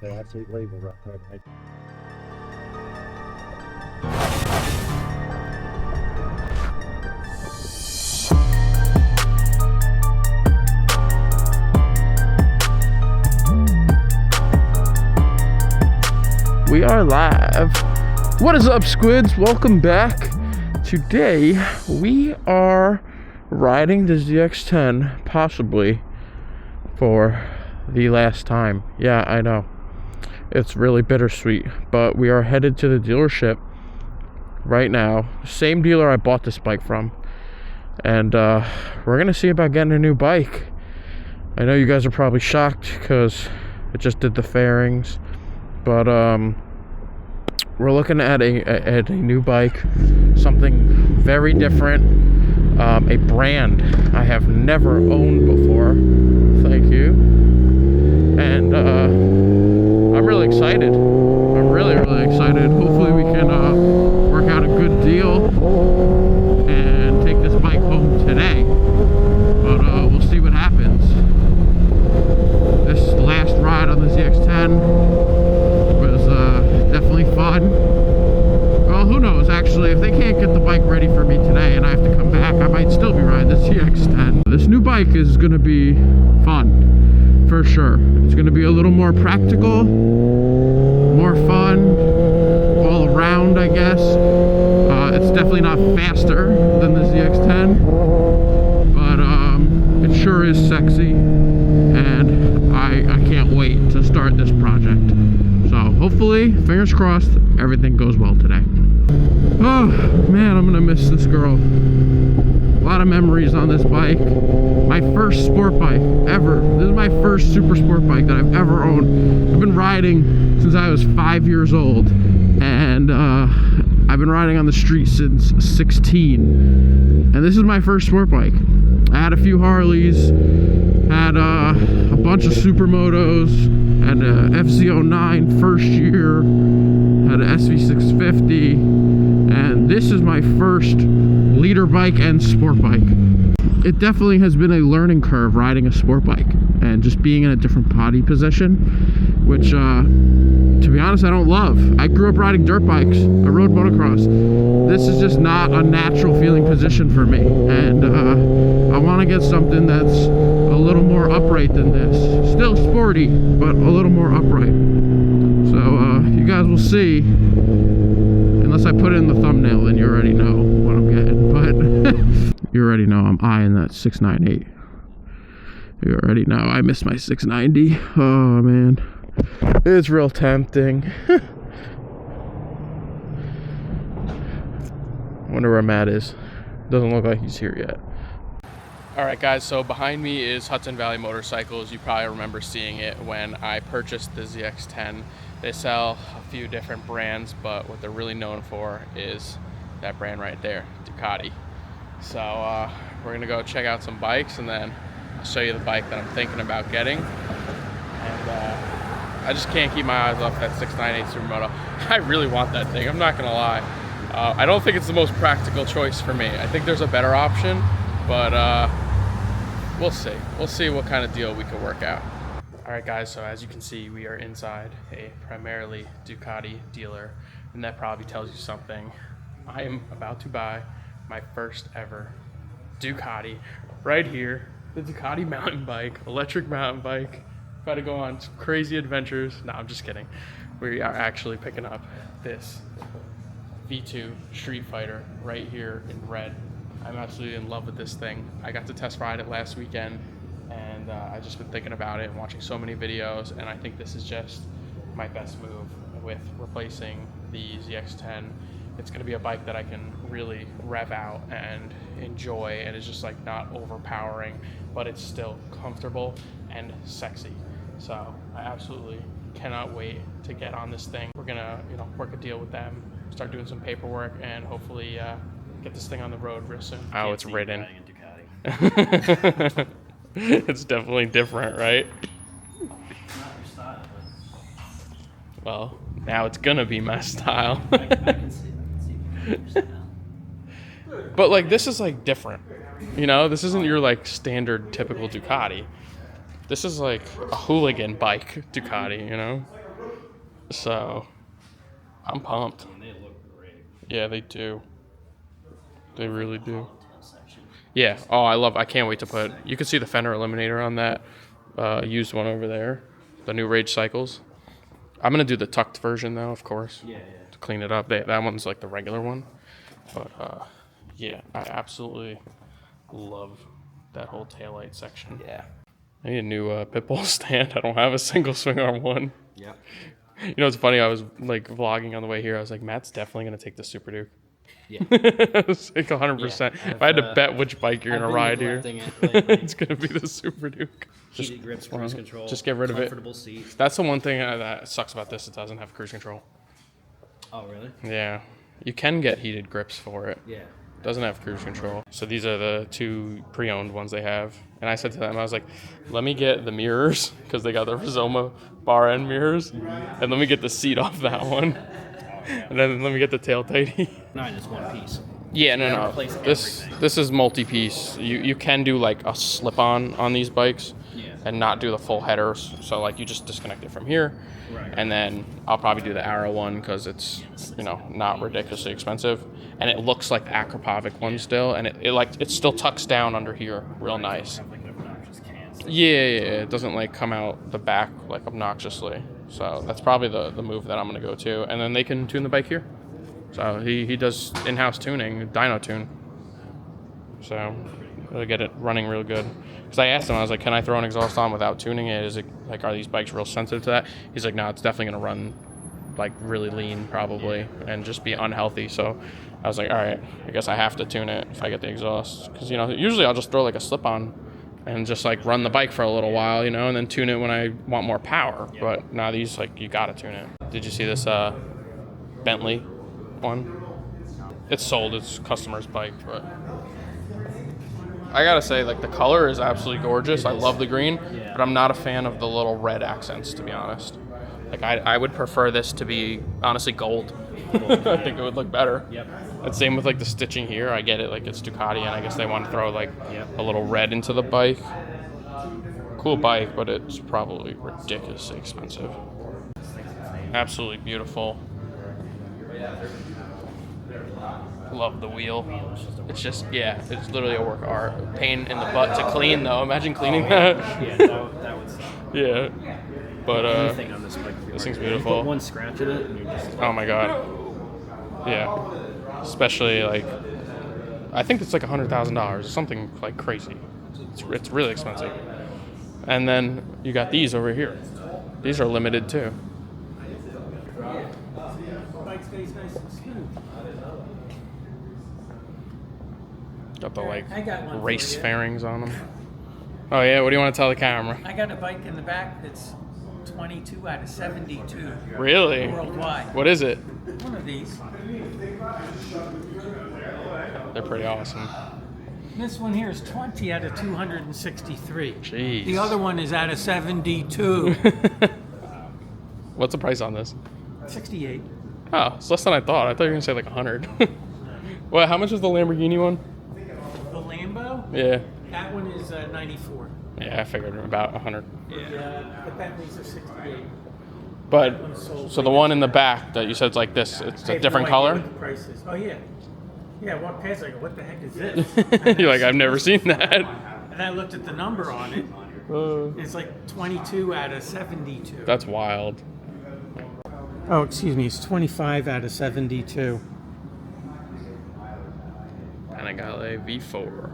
They actually label right there. Right? We are live. What is up, Squids? Welcome back. Today we are riding the ZX-10, possibly for the last time. Yeah, I know. It's really bittersweet, but we are headed to the dealership right now. Same dealer I bought this bike from. And we're gonna see about getting a new bike. I know you guys are probably shocked because it just did the fairings. But we're looking at a new bike, something very different, a brand I have never owned before. Thank you. And I'm really excited. I'm really excited. Hopefully we can work out a good deal and take this bike home today. But we'll see what happens. This last ride on the ZX-10 definitely fun. Well, who knows, actually, if they can't get the bike ready for me today and I have to come back, I might still be riding the ZX-10. This new bike is going to be fun, for sure. It's going to be a little more practical, more fun, all around, I guess. It's definitely not faster than the ZX-10, but it sure is sexy, and I can't wait to start this project. So hopefully, fingers crossed, everything goes well today. Oh man, I'm gonna miss this girl. A lot of memories on this bike. My first sport bike ever. This is my first super sport bike that I've ever owned. I've been riding since I was 5 years old, and I've been riding on the street since 16. And this is my first sport bike. I had a few Harleys, had a bunch of supermotos, had a FZ09 first year, had an SV650, and this is my first leader bike and sport bike. It definitely has been a learning curve riding a sport bike and just being in a different body position, which to be honest, I don't love. I grew up riding dirt bikes. I rode motocross. This is just not a natural feeling position for me, and I want to get something that's a little more upright than this. Still sporty, but a little more upright. So you guys will see. Unless I put it in the thumbnail, then you already know what I'm getting. But you already know I'm eyeing that 698. You already know I miss my 690. Oh man, it's real tempting. Wonder where Matt is. Doesn't look like he's here yet. Alright guys, so behind me is Hudson Valley Motorcycles. You probably remember seeing it when I purchased the ZX-10. They sell a few different brands, but what they're really known for is that brand right there, Ducati. So we're gonna go check out some bikes, and then I'll show you the bike that I'm thinking about getting. And I just can't keep my eyes off that 698 Supermoto. I really want that thing, I'm not gonna lie. I don't think it's the most practical choice for me. I think there's a better option, but we'll see. We'll see what kind of deal we can work out. All right, guys, so as you can see, we are inside a primarily Ducati dealer, and that probably tells you something. I am about to buy my first ever Ducati right here, the Ducati mountain bike, electric mountain bike. About to go on some crazy adventures. No, I'm just kidding. We are actually picking up this V2 Streetfighter right here in red. I'm absolutely in love with this thing. I got to test ride it last weekend, and I've just been thinking about it and watching so many videos, and I think this is just my best move with replacing the ZX-10. It's going to be a bike that I can really rev out and enjoy, and it's just like not overpowering, but it's still comfortable and sexy. So I absolutely cannot wait to get on this thing. We're gonna, work a deal with them, start doing some paperwork, and hopefully get this thing on the road real soon. Oh, it's ridden. It's definitely different, right? Not your style, but... Well, now it's gonna be my style. I can see your style. But like, this is like different. This isn't your like standard typical Ducati. This is like a hooligan bike Ducati, So, I'm pumped. And they look great. Yeah, they do. They really do. Section. Yeah. Oh, I can't wait to put. You can see the fender eliminator on that used one over there. The new Rage Cycles. I'm gonna do the tucked version though, of course. Yeah. To clean it up. That one's like the regular one. But yeah, I absolutely love that whole taillight section. Yeah. I need a new pit bull stand. I don't have a single swing arm one. Yep. You know, it's funny. I was like vlogging on the way here. I was like, Matt's definitely gonna take the Super Duke. Yeah. I was like 100%. Yeah, if I had to bet which bike you're gonna ride here, it's gonna be the Super Duke. Heated grips, cruise control. Just get rid of it. Comfortable seat. That's the one thing that sucks about this. It doesn't have cruise control. Oh, really? Yeah, you can get heated grips for it. Yeah. Doesn't have cruise control. So these are the 2 pre-owned ones they have. And I said to them, I was like, let me get the mirrors, because they got the Rizoma bar end mirrors, and let me get the seat off that one. And then let me get the tail tighty. No, it's one piece. Yeah, gotta no. replace This everything. this is multi-piece. You can do like a slip-on on these bikes, Yeah. and not do the full headers. So like you just disconnect it from here, Right. and then I'll probably do the Arrow one because it's not ridiculously expensive, and it looks like the Akrapovic one still, and it still tucks down under here real nice. Have like obnoxious cans. Yeah, it doesn't like come out the back like obnoxiously. So that's probably the move that I'm gonna go to, and then they can tune the bike here. So he does in-house tuning, dyno tune. So he'll get it running real good. Because I asked him, I was like, can I throw an exhaust on without tuning it? Is it like, are these bikes real sensitive to that? He's like, no, it's definitely gonna run like really lean probably and just be unhealthy. So I was like, all right, I guess I have to tune it if I get the exhaust. Because usually I'll just throw like a slip-on and just like run the bike for a little while, and then tune it when I want more power. But now these, like, you gotta tune it. Did you see this Bentley one? It's sold, it's customer's bike, but I gotta say, like, the color is absolutely gorgeous. I love the green, but I'm not a fan of the little red accents, to be honest. Like, I would prefer this to be, honestly, gold. I think it would look better. Yep. And same with like the stitching here. I get it, like it's Ducati, and I guess they want to throw like Yep. a little red into the bike. Cool bike, but it's probably ridiculously expensive. Absolutely beautiful. Love the wheel. It's just, it's literally a work of art. Pain in the butt to clean though. Imagine cleaning that. Yeah, that would suck. Yeah. But Anything on this bike would be this hard. thing's You beautiful. put one scratch in it, and you're just. Oh my god. Yeah. Especially like, I think it's like $100,000, something like crazy. It's really expensive. And then you got these over here. These are limited too. Bike stays nice and smooth. Got the like I got one for race you. fairings on them. Oh yeah, what do you want to tell the camera? I got a bike in the back that's 22 out of 72 Really? worldwide. What is it? One of these. They're pretty awesome. This one here is 20 out of 263. Jeez. The other one is out of 72. What's the price on this? 68. Oh, it's less than I thought. I thought you were gonna say like 100. Well, how much is the Lamborghini one? The Lambo, Yeah. that one is 94. Yeah, I figured about 100. The Bentleys are 68. But so the one in the back that you said is like this, it's I a have different no idea color. what the price is. Oh yeah. Yeah, I walked past, I go, what the heck is this? You're like, I've never seen that. And I looked at the number on it. It's like 22 out of 72. That's wild. Oh, excuse me, it's 25 out of 72. Panigale V4.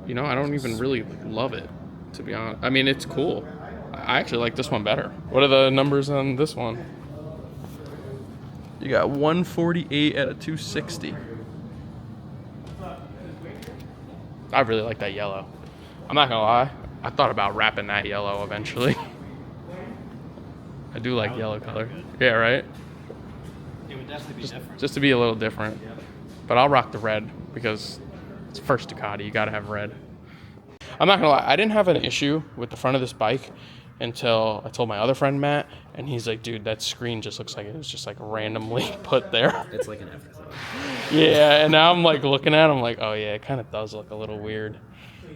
I don't even really love it, to be honest. I mean, it's cool. I actually like this one better. What are the numbers on this one? You got 148 out of 260. I really like that yellow. I'm not gonna lie. I thought about wrapping that yellow eventually. I do like yellow color. Yeah, right? It would definitely be different. Just to be a little different. But I'll rock the red because it's first Ducati. You gotta have red. I'm not gonna lie. I didn't have an issue with the front of this bike until I told my other friend Matt, and he's like, "Dude, that screen just looks like it was just like randomly put there." It's like an afterthought. Yeah, and now I'm like looking at it, I'm like, oh yeah, it kind of does look a little weird.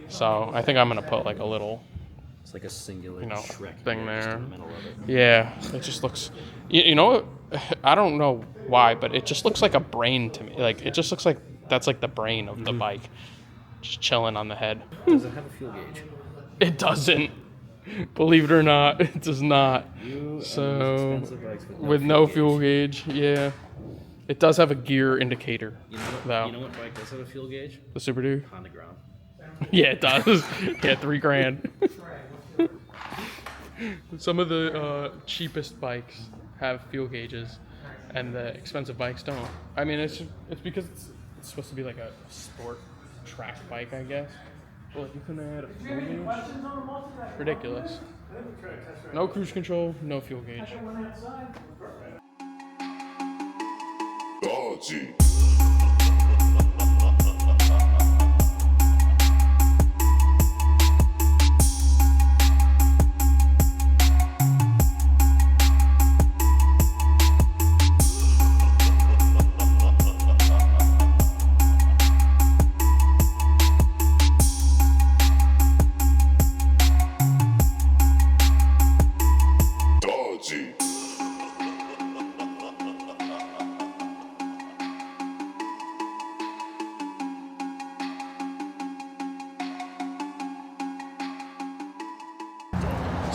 So I think I'm gonna put like a little It's like a singular Shrek thing just there. in the middle of it. Yeah, it just looks. You know what? I don't know why, but it just looks like a brain to me. Like it just looks like that's like the brain of the bike, just chilling on the head. Does it have a fuel gauge? It doesn't. Believe it or not, it does not. So with no fuel gauge, yeah. It does have a gear indicator, though. You know what bike does have a fuel gauge? The Super Duke. Honda Ground. Yeah, it does. Yeah, $3,000. Some of the cheapest bikes have fuel gauges, and the expensive bikes don't. I mean, it's because it's supposed to be like a sport track bike, I guess. Well, you can add a fuel gauge. Ridiculous. No cruise control, no fuel gauge.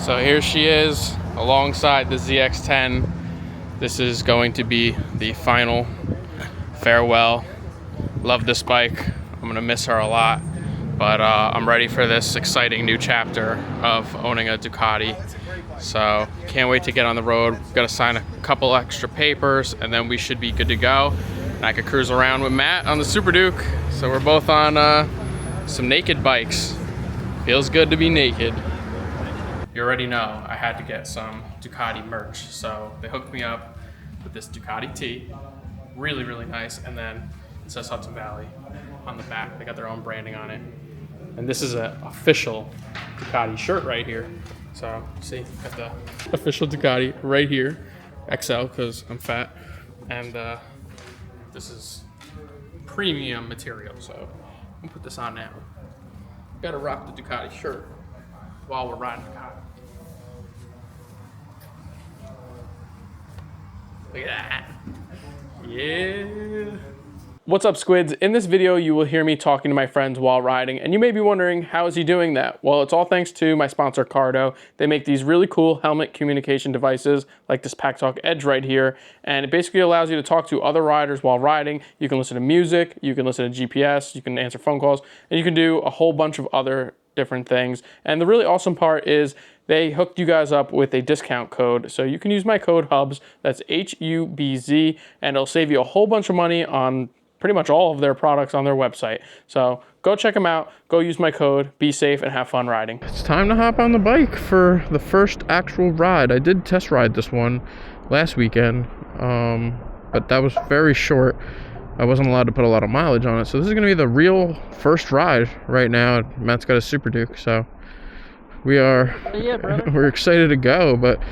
So here she is alongside the ZX-10. This is going to be the final farewell. Love this bike. I'm gonna miss her a lot, but I'm ready for this exciting new chapter of owning a Ducati. So can't wait to get on the road. Got to sign a couple extra papers and then we should be good to go. And I could cruise around with Matt on the Super Duke. So we're both on some naked bikes. Feels good to be naked. You already know I had to get some Ducati merch, so they hooked me up with this Ducati tee. Really, really nice. And then it says Hudson Valley on the back. They got their own branding on it. And this is an official Ducati shirt right here. So see, got the official Ducati right here. XL because I'm fat. And this is premium material, so I'm gonna put this on now. Gotta rock the Ducati shirt while we're riding Ducati. Look at that. Yeah. What's up, Squids? In this video, you will hear me talking to my friends while riding, and you may be wondering, how is he doing that? Well, it's all thanks to my sponsor, Cardo. They make these really cool helmet communication devices, like this Pack Talk Edge right here, and it basically allows you to talk to other riders while riding. You can listen to music, you can listen to GPS, you can answer phone calls, and you can do a whole bunch of other different things. And the really awesome part is they hooked you guys up with a discount code. So you can use my code HUBZ, that's HUBZ, and it'll save you a whole bunch of money on pretty much all of their products on their website. So go check them out, go use my code, be safe, and have fun riding. It's time to hop on the bike for the first actual ride. I did test ride this one last weekend, but that was very short. I wasn't allowed to put a lot of mileage on it. So this is gonna be the real first ride right now. Matt's got a Super Duke, so we are, we're excited to go. But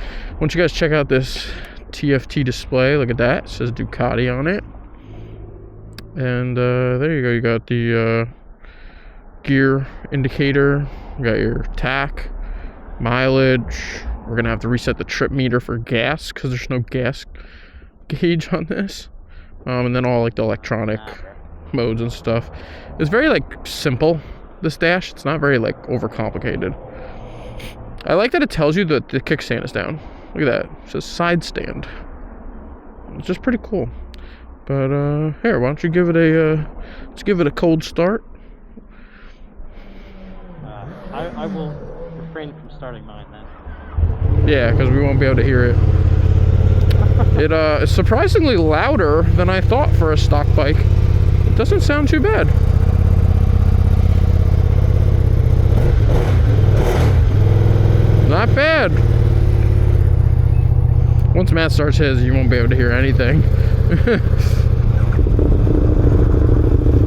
once you guys check out this TFT display, look at that, it says Ducati on it. And there you go, you got the gear indicator, you got your tack, mileage. We're gonna have to reset the trip meter for gas because there's no gas gauge on this. And then all like the electronic modes and stuff. It's very like simple, this dash. It's not very like overcomplicated. I like that it tells you that the kickstand is down. Look at that, it says side stand. It's just pretty cool. But here, why don't you give it a let's give it a cold start. I will refrain from starting mine then. Yeah, because we won't be able to hear it. It's surprisingly louder than I thought for a stock bike. It doesn't sound too bad. Not bad. Once Matt starts his, you won't be able to hear anything.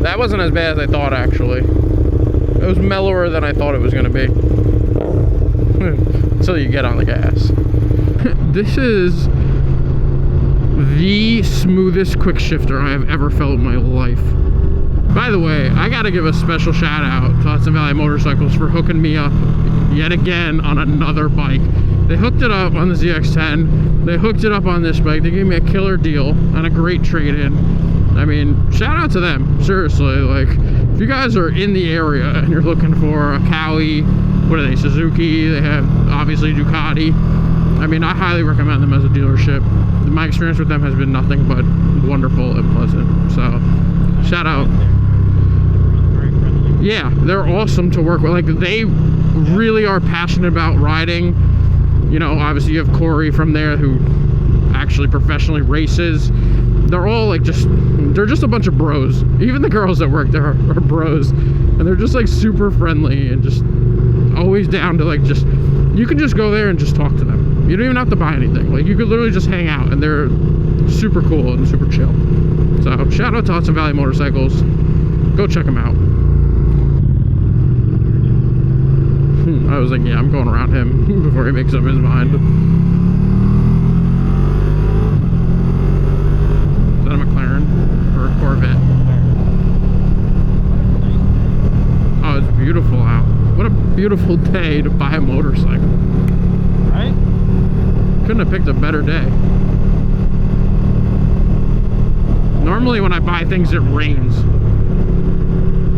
That wasn't as bad as I thought, actually. It was mellower than I thought it was going to be. Until you get on the gas. This is the smoothest quick shifter I have ever felt in my life. By the way, I got to give a special shout out to Hudson Valley Motorcycles for hooking me up yet again on another bike. They hooked it up on the ZX-10. They hooked it up on this bike. They gave me a killer deal and a great trade-in. I mean, shout out to them. Seriously, like, if you guys are in the area and you're looking for a Cowie, what are they, Suzuki, they have obviously Ducati. I mean, I highly recommend them as a dealership. My experience with them has been nothing but wonderful and pleasant. So, shout out. Very friendly. Yeah, they're awesome to work with. Like, they really are passionate about riding. You know, obviously you have Corey from there who actually professionally races. They're all like they're just a bunch of bros. Even the girls that work there are bros. And they're just like super friendly and just always down to like you can just go there and just talk to them. You don't even have to buy anything. Like, you could literally just hang out, and they're super cool and super chill. So shout out to Hudson Valley Motorcycles. Go check them out. I was like, yeah, I'm going around him before he makes up his mind. Is that a McLaren or a Corvette? Oh, it's beautiful out. What a beautiful day to buy a motorcycle. Right? Couldn't have picked a better day. Normally when I buy things, it rains.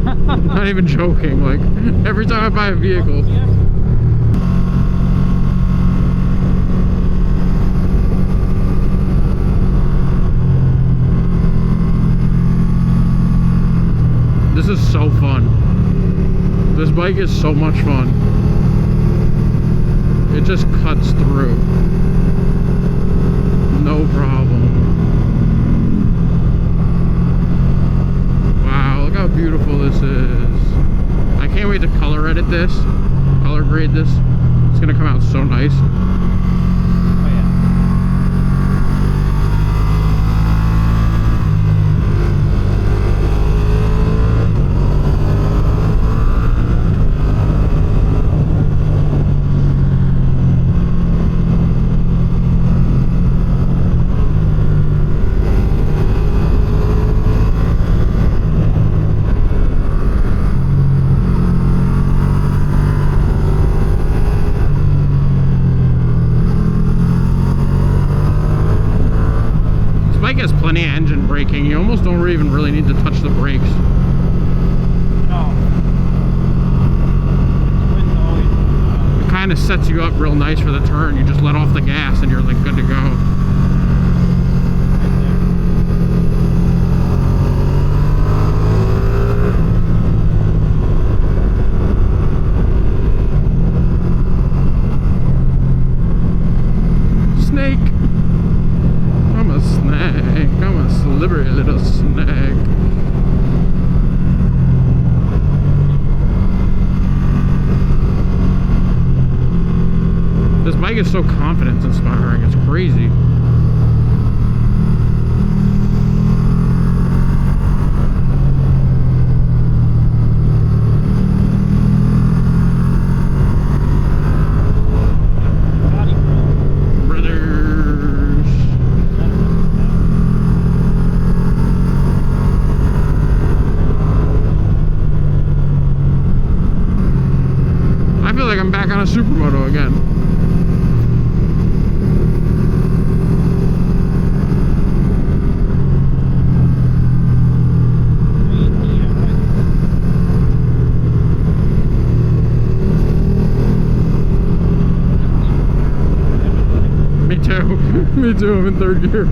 Not even joking. Like, every time I buy a vehicle. This is so fun. This bike is so much fun. It just cuts through. No problem. Wow, look how beautiful this is. I can't wait to color edit this, color grade this. It's gonna come out so nice. Oh yeah. Has plenty of engine braking. You almost don't even really need to touch the brakes. No. Squid's always It kind of sets you up real nice for the turn. You just let off the gas and you're like good to go. right there. Snake. I'm a snake. I'm a slippery little snake. This bike is so confidence inspiring. It's crazy. I feel like I'm back on a supermoto again. Me too. Me too. I'm in third gear.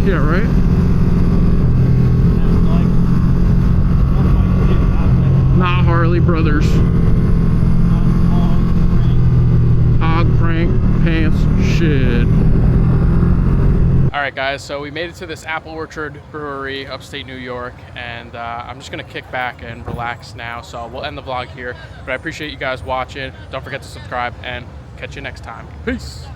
Yeah, right? Not Harley Brothers. Hog prank pants shit. All right, guys, so we made it to this Apple Orchard Brewery, upstate New York, and I'm just gonna kick back and relax now. So we'll end the vlog here, but I appreciate you guys watching. Don't forget to subscribe and catch you next time. Peace.